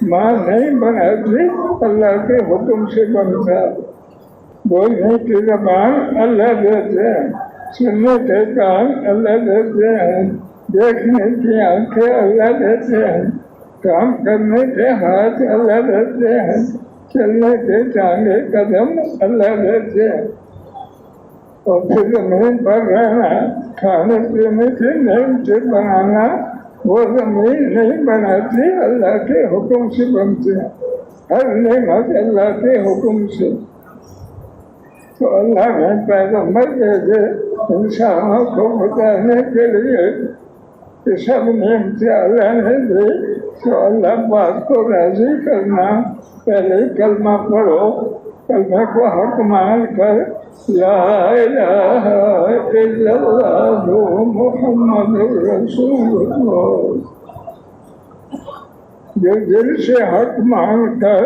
ماں نہیں بناتی، اللہ کے حکم سے بنتا. بولنے کی زبان اللہ دیتے ہیں، سننے کے کان اللہ دیتے ہیں، دیکھنے کی آنکھیں اللہ دیتے ہیں، کام کرنے کے ہاتھ اللہ دیتے ہیں، چلنے کے ٹانگے قدم اللہ دیتے ہیں. اور پھر زمین پر رہنا، کھانے پینے کی نعمتیں بنانا، وہ زمین نہیں بناتی، اللہ کے حکم سے بنتے ہیں. ہر نعمت اللہ کے حکم سے. تو اللہ نے پیغمبر بھیجے انسانوں کو بتانے کے لیے کہ سب نعمتیں اللہ نے دی. تو اللہ پاک کو راضی کرنا، پہلے کلمہ پڑھو، کلمہ کو حق مان کر لا الہ الا اللہ محمد رسول اللہ. جو دل سے حق مان کر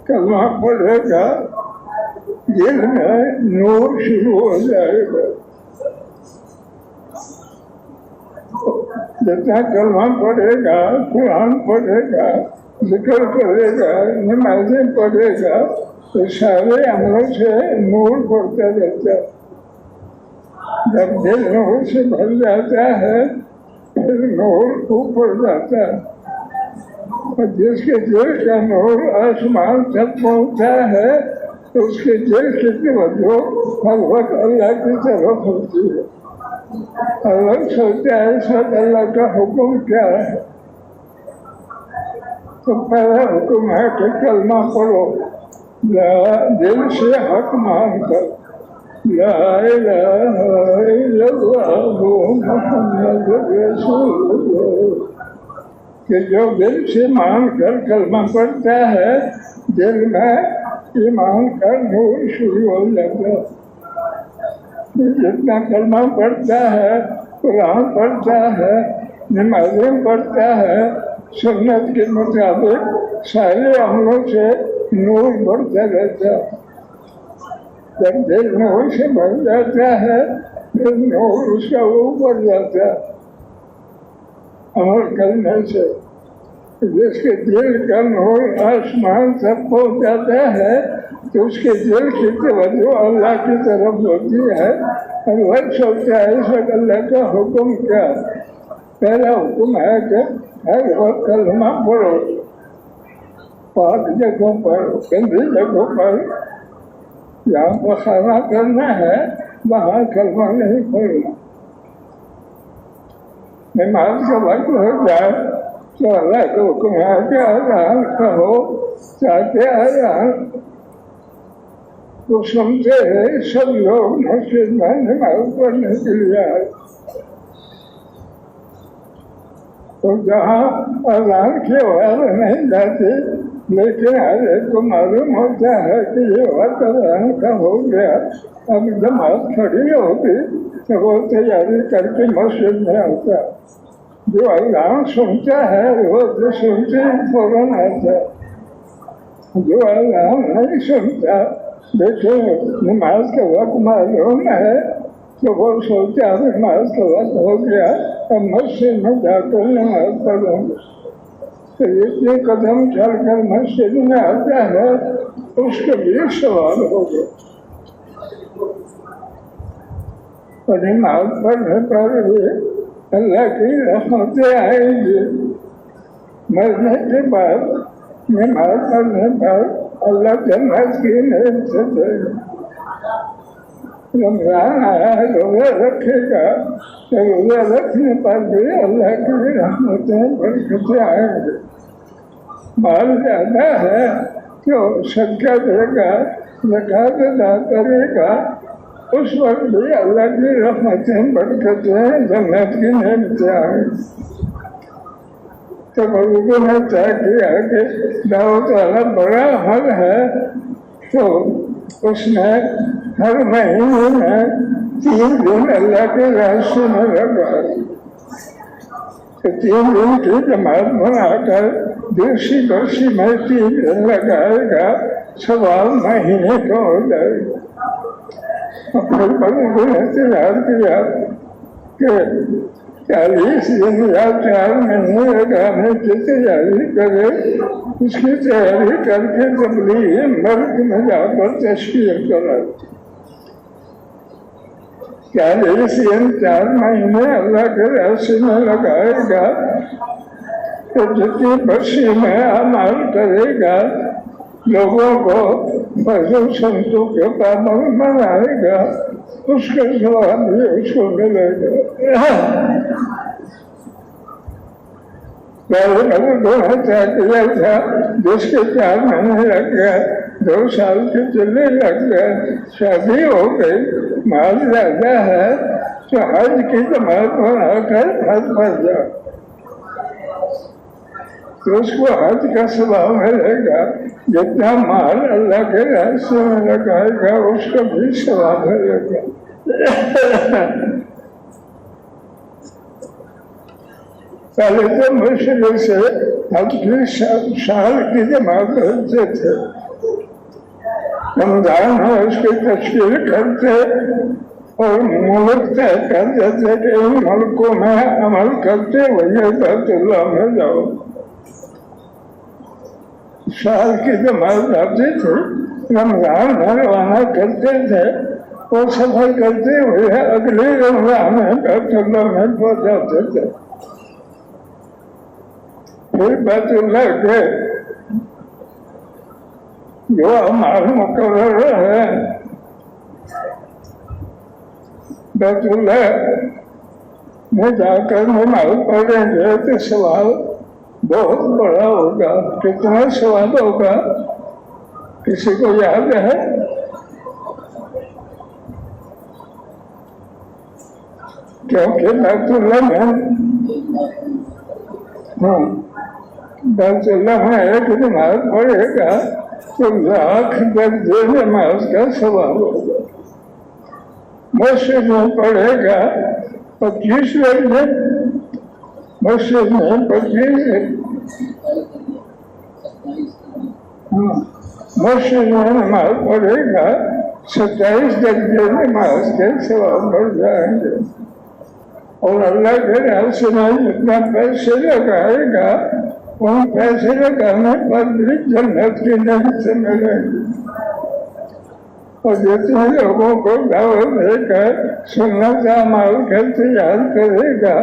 کلمہ پڑھے گا، دل میں نور شروع ہو جائے گا. جتنا کلمہ پڑھے گا، قرآن پڑھے گا، ذکر کرے گا، نمازیں پڑھے گا، تو سارے عملوں سے نور بڑھتا رہتا ہے. جب دل نور سے بھر جاتا ہے پھر نور اوپر جاتا ہے. اور جس کے دل کا نور آسمان تک پہنچتا ہے تو اس کے دل کی توجہ ہر وقت اللہ کی طرف ہوتی ہے. اللہ سوچتا ہے سب اللہ کا حکم کیا ہے. تو پہلا حکم ہے کہ کلمہ پڑھو، دل سے حق مان کر لا الہ الا اللہ محمد رسول اللہ. کہ جو دل سے مان کر کلمہ پڑھتا ہے، دل میں ایمان کا نور شروع ہو جاتا ہے. جتنا کلمہ پڑھتا ہے، قرآن پڑھتا ہے، نمازیں پڑھتا ہے، سنت کے مطابق سارے عملوں سے نور بڑھتا رہتا ہے. جب دل نور سے بھر جاتا ہے پھر نور اس کا اوپر جاتا ہے عمل کرنے سے. جس کے دل کا نور آسمان تک پہنچ جاتا ہے تو اس کے دل کی توجہ اللہ کی طرف ہوتی ہے. اللہ سوچتا ہے سب اللہ کا حکم کیا. پہلا حکم ہے کہ ہر وقت کلمہ پڑھو، پاک جگہوں پر، گندی جگہوں پر. جہاں پر کھانا کرنا ہے وہاں کلمہ نہیں پڑھنا. نماز کا وقت ہو جائے تو اللہ کا حکم ہے کہ اذان کہو تاکہ اذان کو سنتے ہیں سب لوگ مسجد میں نماز پڑھنے کے لیے آئے. تو جہاں اذان کی آواز نہیں جاتی لیکن ہر ایک کو معلوم ہوتا ہے کہ یہ وقت اذان کا ہو گیا، اب جماعت کھڑی ہوگی تو وہ تیاری کر کے مسجد میں آتا ہے. جو اذان سنتا ہے وہ تو سنتے فوراً آتا ہے. جو اذان نہیں سنتا لیکن نماز کا وقت معلوم ہے تو وہ سوچتا ہے نماز کا وقت ہو گیا، اب مسجد میں جا کر نماز پڑھوں گے. تو اتنے قدم چل کر مسجد میں آتا ہے اس کے بھی سوال ہوگا. اور نماز پڑھنے پر بھی اللہ کی رحمتیں آئیں گی. مرنے کے بعد نماز پڑھنے پر اللہ جنت کی نعمتیں دے گا. رمضان آیا ہے روزہ رکھے گا تو روزہ رکھنے پر بھی اللہ کی رحمتیں برکتیں آئیں گے. مال زیادہ ہے تو صدقہ دے گا، زکوٰۃ ادا کرے گا، اس وقت بھی اللہ کی رحمتیں برکتیں جنت کی نعمتیں آئیں گی. تو بزرگوں نے طے کیا کہ دعوت والا بڑا حل ہے تو اس نے ہر مہینے میں 3 دن اللہ کے راستے میں لگا. 3 دن کی جماعت بنا کر دوسری برسی میں 3 دن لگائے گا، سوال مہینے کا ہو جائے گا. پھر بزرگوں نے تیار کیا کہ 40 دن یا 4 مہینے لگانے کی تیاری کرے، اس کی تیاری کر کے تبلیغ مرد میں جا کر تشکیل کرے۔ 40 دن 4 مہینے اللہ کے راستے میں لگائے گا، تو جتنی بچی میں عمل کرے گا، لوگوں کو فضل سنتوں کے پابند بنائے گا، اس کا ثواب بھی اس کو ملے گا۔ پہلے نبی کو ہتھا کیا تھا، جس کے 4 مہینے لگ گئے، 2 سال کے چلے لگ گئے، شادی ہو گئی، مال زیادہ ہے تو حج کی جماعت بنا کر حج پر جاؤ، تو اس کو حج کا ثواب ملے گا۔ جتنا مال اللہ کے راستے میں لگائے گا، اس کا بھی ثواب ملے گا۔ پہلے تو مشرق سے حج کی سال کی جماعت ہوتے تھے، رمضان میں اس کی تشکیل کرتے اور ملک طے کر دیتے کہ ان ملکوں میں عمل کرتے ہوئے بیت اللہ میں جاؤ۔ سال کی جماعت آتی تھی، رمضان میں روانہ کرتے تھے اور سفر کرتے ہوئے اگلے رمضان میں بیت اللہ میں پہنچاتے تھے۔ پھر بیت اللہ کے جو اعمال مقرر ہے، بیت اللہ میں جا کر نماز پڑھیں گے تو ثواب بہت بڑا ہوگا۔ کتنا ثواب ہوگا کسی کو یاد ہے؟ کیونکہ بیت اللہ میں ایک نماز پڑھے گا تو 1,00,000 درجے نماز کا ثواب ہوگا۔ مسجد میں پڑھے گا 25 درجے، مسجد میں 25، مسجد میں نماز پڑھے گا 27 درجے نماز کے ثواب بڑھ جائیں گے۔ اور اللہ کے راستے میں جتنا پیسے لگائے گا، ان پیسے لگانے پر بھی جنت کی نعمت سے ملیں گی۔ اور جتنے لوگوں کو دعوت دے کر سنت اعمال کا تیار کرے گا،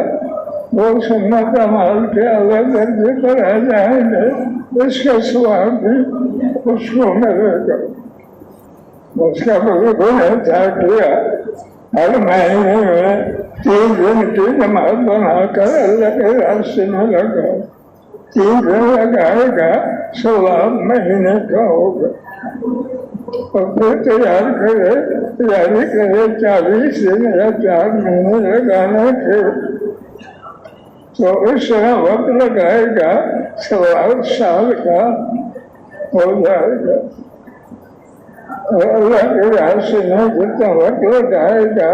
وہ سنت اعمال کے اعلیٰ درجے پر آ جائیں گے، اس کا ثواب بھی اس کو ملے گا۔ اس کا بزرگوں نے طے کیا، ہر مہینے میں 3 دن کی نماز بنا کر اللہ کے راستے میں لگا، 3 دن لگائے گا، ثواب مہینے کا ہوگا۔ اور پھر تیاری کرے 40 دن یا 4 مہینے لگانے کے، تو اس طرح وقت لگائے گا، ثواب سال کا ہو جائے گا۔ اور اللہ کے راستے میں جتنا وقت لگائے گا،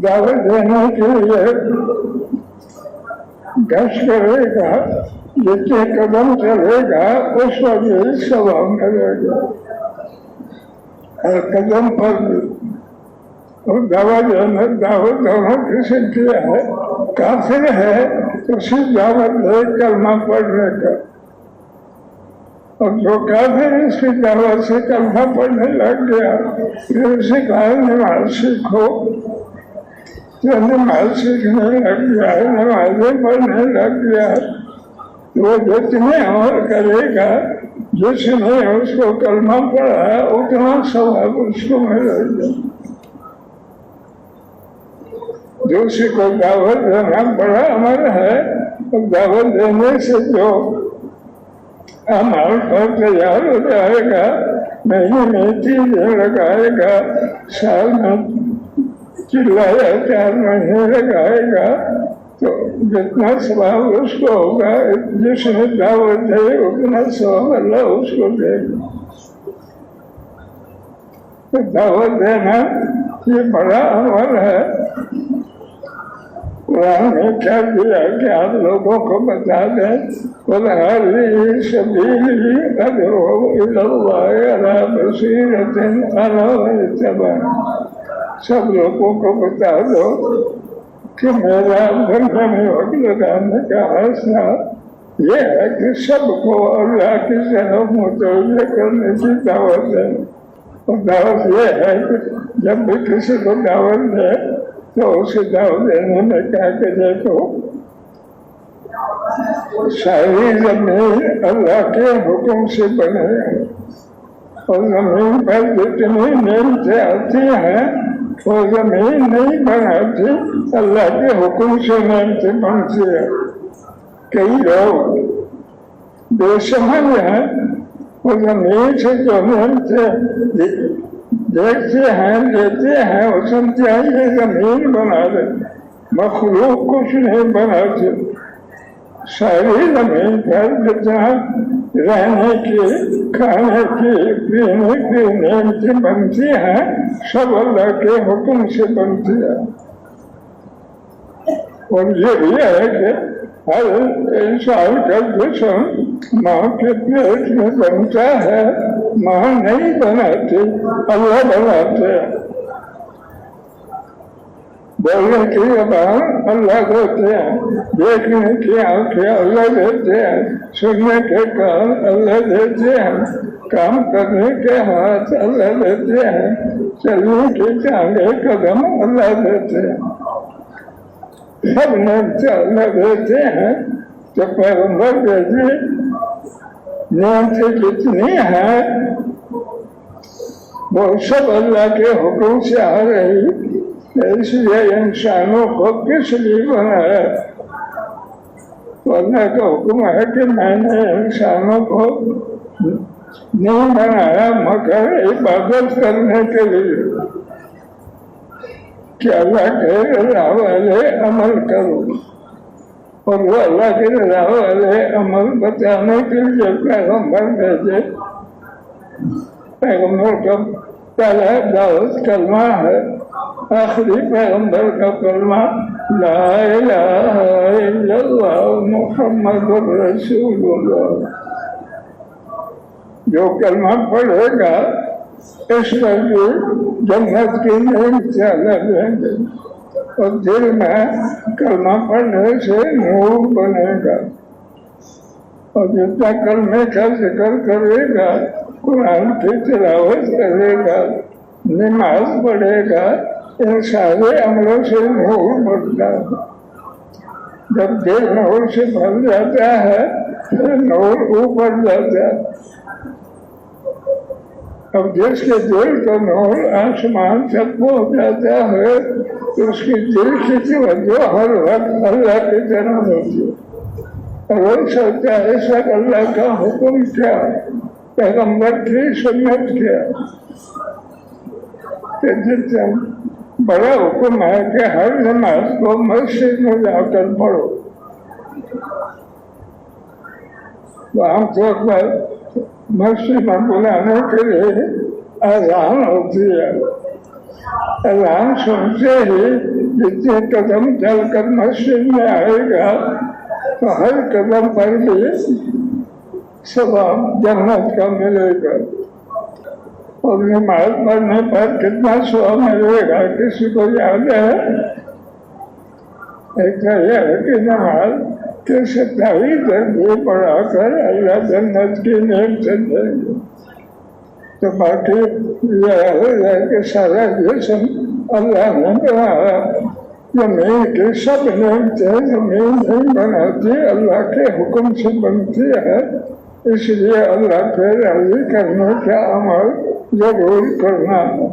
دعوت دینے کے لیے گشت کرے گا، جتنے قدم چلے گا اس پر بھی ثواب ملے گا، ہر قدم پر بھی۔ اور دعوت دونوں قسم کی ہے، کافر ہے تو صرف دعوت دے کلمہ پڑھنے کا، اور جو کافر اس کی دعوت سے کلمہ پڑھنے لگ گیا، پھر اسے کہا نماز سیکھو، جو نماز سیکھنے لگ گیا، نمازیں پڑھنے لگ گیا، وہ جتنے عمل کرے گا، جس نے اس کو کلمہ پڑھا اتنا ثواب اس کو ملے گا۔ دوسری کو دعوت دینا بڑا عمل ہے، اور دعوت دینے سے جو عمل پر تیار ہو جائے گا، مہینے میں 3 دن لگائے گا، سال میں چلایا 4 مہینے لگائے گا، تو جتنا ثواب اس کو ہوگا، جس نے دعوت دے اتنا ثواب اللہ اس کو دے گا۔ تو دعوت دینا یہ بڑا عمل ہے۔ قرآن نے کیا دیا کہ آپ لوگوں کو بتا دیں، قُلْ هَٰذِهِ سَبِيلِي أَدْعُو إِلَى اللَّهِ عَلَىٰ بَصِيرَةٍ أَنَا وَمَنِ اتَّبَعَنِي۔ سب لوگوں کو بتا دو کہ میرا بندہ میں وقت لگانے کا حاصلہ یہ ہے کہ سب کو اللہ کی طرف متوجہ کرنے کی دعوت ہے. اور دعوت یہ ہے کہ جب بھی کسی کو دعوت دے تو اسے دعوت دینے میں کہا کہ دیکھو ساری زمین اللہ کے حکم سے بنے ہیں اور زمین پر جتنی نعمتیں آتی ہیں وہ زمین نہیں بناتی، اللہ کے حکم سے نعمتیں بنتی ہیں. کئی لوگ بے سمجھ ہیں، وہ زمین سے جو نعمتیں دیکھتے ہیں لیتے ہیں وہ سمجھتے ہیں یہ زمین بنا دے، مخلوق کچھ نہیں بناتی. ساری زمین پر جتنا رہنے کی، کھانے کی، پینے کی نعمتیں بنتی ہیں سب اللہ کے حکم سے بنتی ہیں. اور یہ ہے کہ ہر انسان کا جسم ماں کے پیٹ میں بنتا ہے، ماں نہیں بناتی، اللہ بناتے ہیں. بولنے کی زبان اللہ دیتے ہیں، دیکھنے کی آنکھیں اللہ دیتے ہیں، سننے کے کان اللہ دیتے ہیں، کام کرنے کے ہاتھ اللہ دیتے ہیں، چلنے کی ٹانگیں قدم اللہ دیتے ہیں. سب نعمتیں اللہ دیتے ہیں. تو پیغمبر بھیجے نعمتیں جتنی ہیں وہ سب اللہ کے حکم سے آ رہی. اس لیے انسانوں کو کس لیے بنایا؟ تو اللہ کا حکم ہے کہ میں نے انسانوں کو نہیں بنایا مگر عبادت کرنے کے لیے، کہ اللہ کے رضا والے عمل کرو. اور وہ اللہ کے رضا والے عمل بتانے کے لیے پیغمبر بھیجے. پیغمبر کا پہلا دعوت کلمہ ہے، آخری پیغمبر کا کلمہ لا الہ الا اللہ محمد رسول اللہ. جو کلمہ پڑھے گا اس پر بھی جنت کی نعمتیں اللہ دیں گے. اور دل میں کلمہ پڑھنے سے نور بنے گا. اور جتنا کلمے کا ذکر کرے گا، قرآن کی تلاوت کرے گا، نماز پڑھے گا، ان سارے عملوں سے نور بڑھتا ہے. جب دل نور سے بھر جاتا ہے پھر نور اوپر جاتا ہے. اب جس کے دل کا نور آسمان تک پہنچ جاتا ہے تو اس کی دل کی توجہ ہر وقت اللہ کی طرف ہوتی ہے. اور وہ سوچتا ہے اس وقت اللہ کا حکم کیا، پیغمبر کی سنت کیا. بڑا حکم ہے کہ ہر نماز کو مسجد میں جا کر پڑھو. عام طور پر مسجد میں بلانے کے لیے اذان ہوتی ہے. اذان سنتے ہی جتنے قدم چل کر مسجد میں آئے گا تو ہر قدم پر بھی ثواب جنت کا ملے گا. اور نماز پڑھنے پر کتنا ثواب ملے گا کسی کو یاد ہے؟ ایک یہ ہے کہ نماز کے 27 درجے پڑھا کر اللہ جنت کی نعمت دیں گے. تو باقی یہ ہے کہ سارا جسم اللہ نے بنایا. زمین کی سب نعمتیں زمین نہیں بناتی، اللہ کے حکم سے بنتی ہے. اس لیے اللہ کے راضی کرنے کا عمل ضرور کرنا ہے.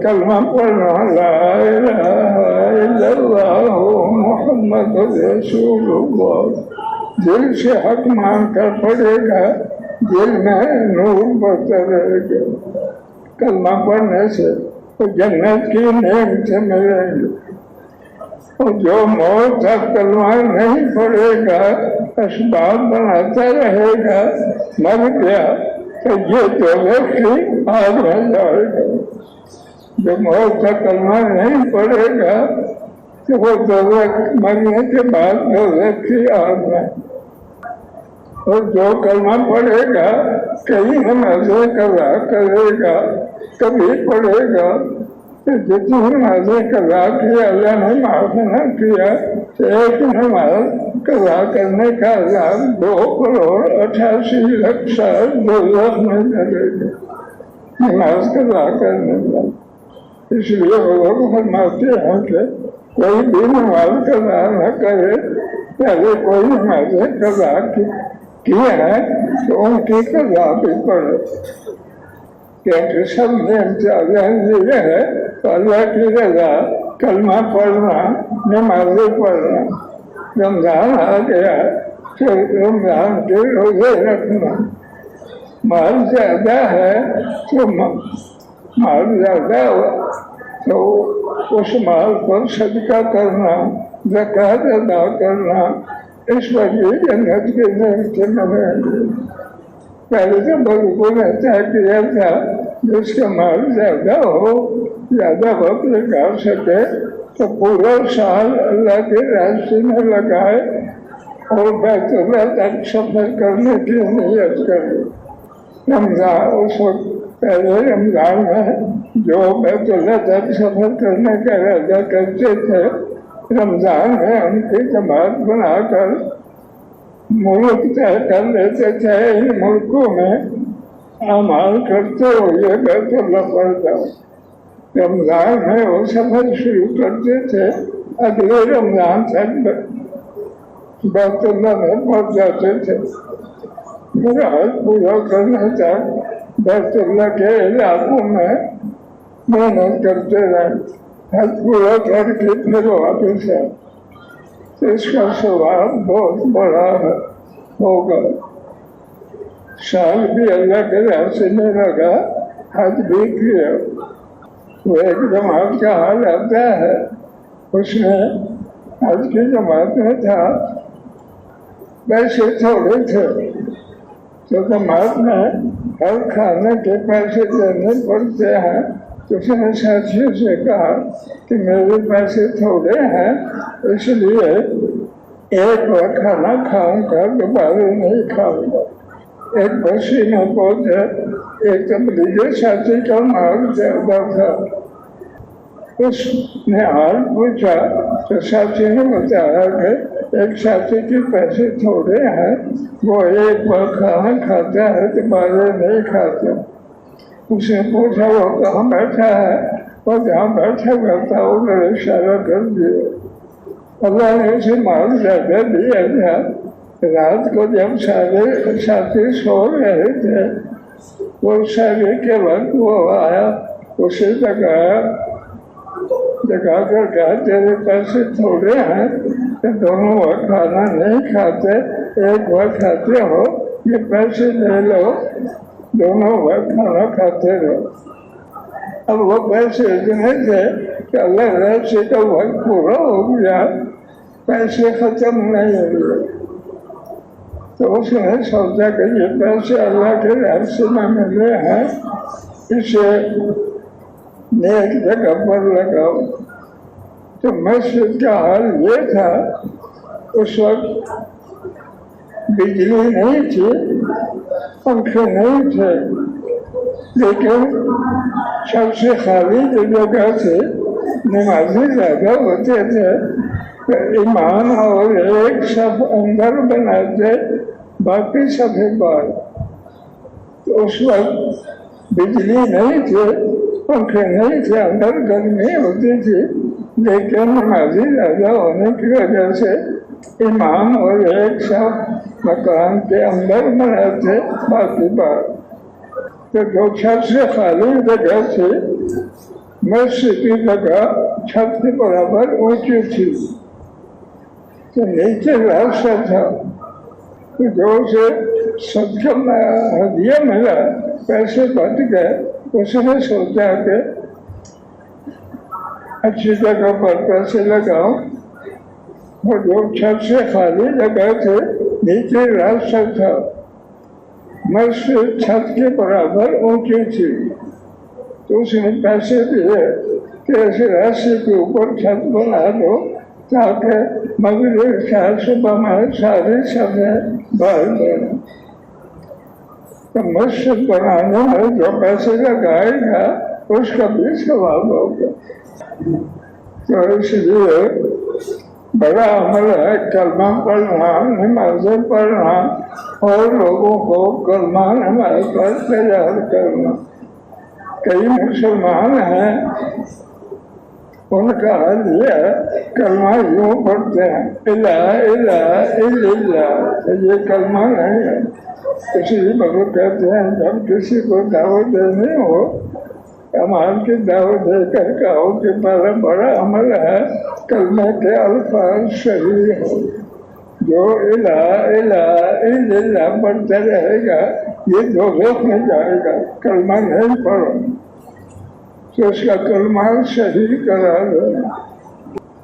کلمہ پڑھنا لا الہ الا اللہ محمد رسول اللہ. دل سے حق مان کر پڑھے گا، دل میں نور بڑھتا رہے گا. کلمہ پڑھنے سے تو جنت کی نعمتیں ملیں گی. اور جو موت تک کلمہ نہیں پڑھے گا، اسباب بناتا رہے گا، مر گیا تو یہ دوزخ کی آگ میں جائے گا. جو موت کا کلمہ نہیں پڑھے گا تو وہ دوزخ مرنے کے بعد دوزخ کی آگ میں. اور جو کلمہ پڑھے گا کئی نمازیں قضا کرے گا، کبھی پڑھے گا کہ جتنی نمازیں قضا کی اللہ نے معاف نہ کیا، ایک نماز قضا کرنے کا عذاب 2,88,00,000 سال دوزخ میں لگے گا نماز قضا کرنے کا۔ اس لیے وہ لوگ فرماتے ہیں کہ کوئی بھی نماز قضا نہ کرے، پہلے کوئی نمازیں قضا کی ہے تو ان کی قضا بھی پڑھے، کیونکہ سب نے امتیازات دیے ہے تو اللہ کی رضا کلمہ پڑھنا، نمازیں پڑھنا، رمضان آ گیا تو رمضان کے روزے رکھنا، مال زیادہ ہے تو مال زیادہ ہو تو اس مال پر صدقہ کرنا، زکوٰۃ ادا کرنا، اس وجہ جنت کے نعمتیں ملیں گی۔ پہلے تو بزرگوں نے طے کیا تھا جس کا مال زیادہ ہو، زیادہ وقت لگا سکے تو پورا سال اللہ کے راستے میں لگائے اور بیت اللہ تک سفر کرنے کی نیت کرے۔ رمضان اس وقت پہلے رمضان میں جو بیت اللہ تک سفر کرنے کا ارادہ کرتے تھے، رمضان میں ان کی جماعت بنا کر ملک طے کر لیتے تھے، ان ملکوں میں اعمال کرتے ہوئے بیت اللہ پر جاؤ۔ رمضان میں وہ سفر شروع کرتے تھے، اگلے رمضان تک بیت اللہ میں پہنچ جاتے تھے، پھر حج پورا کرنے تک بیت اللہ کے علاقوں میں محنت کرتے رہے، حج پورا کر کے پھر واپس آئے، تو اس کا ثواب بہت بڑا ہوگا۔ سال بھی اللہ کے راستے میں لگا، حج بھی کیا۔ وہ ایک جماعت کا حال آتا ہے، اس میں حج کی جماعت میں تھا، پیسے تھوڑے تھے تو جماعت میں ہر کھانے کے پیسے دینے پڑتے ہیں، تو اس نے ساتھیوں سے کہا کہ میرے پیسے تھوڑے ہیں، اس لیے ایک بار کھانا کھاؤں گا، دوبارہ نہیں کھاؤں گا۔ ایک بستی میں پہنچے، ایک تبلیغی ساتھی کا مال زیادہ تھا، اس نے حال پوچھا تو ساتھی نے بتایا کہ ایک ساتھی کے پیسے تھوڑے ہیں، وہ ایک بار کھانا کھاتا ہے دوبارہ نہیں کھاتا۔ اس نے پوچھا وہ کہاں بیٹھا ہے، وہ جہاں بیٹھا کرتا ادھر اشارہ کر دیا۔ اللہ نے اسے مال زیادہ دیا تھا۔ رات کو جب سارے ساتھی سو رہے تھے، وہ سارے کے وقت وہ آیا، اسے جگا کر کہا تیرے پیسے تھوڑے ہیں کہ دونوں وقت کھانا نہیں کھاتے، ایک وقت کھاتے ہو، یہ پیسے لے لو، دونوں وقت کھانا کھاتے رہو۔ اب وہ پیسے اتنے تھے کہ اللہ راستے کا وقت پورا ہو گیا، پیسے ختم نہیں ہوئے، تو اس نے سوچا کہ یہ پیسے اللہ کے راستے میں ملے ہیں، اسے نیک جگہ پر لگاؤ۔ تو مسجد کا حال یہ تھا، اس وقت بجلی نہیں تھی، پنکھے نہیں تھے، لیکن سب سے خالی جگہ سے نمازی زیادہ ہوتے تھے، تو امام اور ایک صف اندر بناتے، باقی صفیں باہر۔ تو اس وقت بجلی نہیں تھی، پنکھے نہیں تھے، اندر گرمی ہوتی تھی، لیکن نمازی زیادہ ہونے کی وجہ سے امام اور ایک صف مکان کے اندر بناتے، باقی باہر۔ تو جو چھت سے خالی جگہ تھی، مسجد کی جگہ چھت کے برابر اونچی تھی، تو نیچے راستہ تھا، تو جو اسے صدقہ ہدیہ ملا، پیسے بچ گئے، اس نے سوچا کہ اچھی جگہ پر پیسے لگاؤں، اور جو چھت سے خالی جگہ تھے، نیچے راستہ تھا، مسجد چھت کے برابر اونچی تھی، تو اس نے پیسے دیے کہ اس راستے کے اوپر چھت بنا دو تاکہ مغرب سے صبح میں ساری صفیں باہر بڑھیں۔ تو مسجد بنانے میں جو پیسے لگائے گا اس کا بھی ثواب ہوگا. تو اس لیے بڑا عمل ہے کلمہ پڑھنا، نمازیں پڑھنا اور لوگوں کو کلمہ نماز پر تیار کرنا. کئی مسلمان ہیں ان کا حال یہ کلمہ یوں پڑھتے ہیں الہ الہ الا اللہ، یہ کلمہ نہیں ہے. اسی لیے کہتے ہیں جب کسی کو دعوت دینی ہو کمال کی دعوت دے کر کہو کہ پہلا بڑا عمل ہے کلمہ کے الفاظ صحیح ہو. جو الہ الہ الا اللہ پڑھتا رہے گا یہ دوزخ میں جائے گا. کلمہ نہیں پڑھو تو اس کا کلمہ صحیح کرا دینا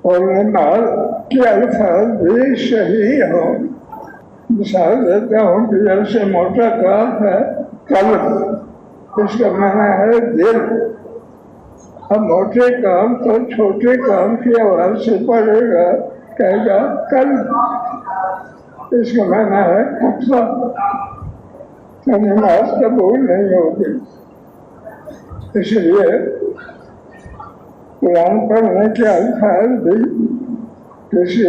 اور نماز کے الفاظ بھی صحیح ہوں. مثال دیتا ہوں کہ جیسے موٹا کام ہے قلب، اس کا معنی ہے دل. اب موٹے کام کو چھوٹے کام کی آواز سے پڑھے گا کہے گا قلب، اس کا معنی ہے کتنا. نماز قبول نہیں ہوگی. اس لیے قرآن پڑھنے کے الفاظ بھی کسی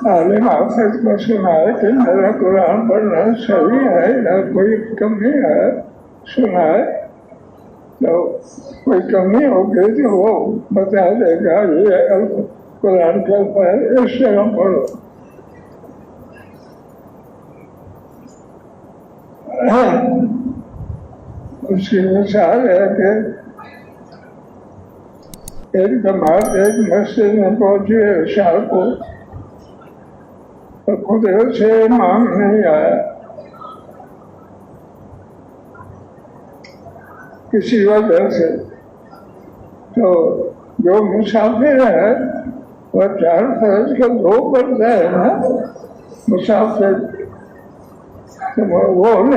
عالم آفت کو سنائے کہ میرا قرآن پڑھنا صحیح ہے نہ کوئی کمی ہے، سنائے تو کوئی کمی ہوگی تو وہ بتا دے گا یہ قرآن کا الفاظ اس طرح پڑھو. اس کی مثال ہے کہ ایک جماعت ایک مسجد میں پہنچی عشاء کو، تو خود سے امام نہیں آیا کسی وجہ سے. تو جو مسافر ہے وہ 4 فرض کا 2 پڑھتا ہے نا مسافر، تو وہ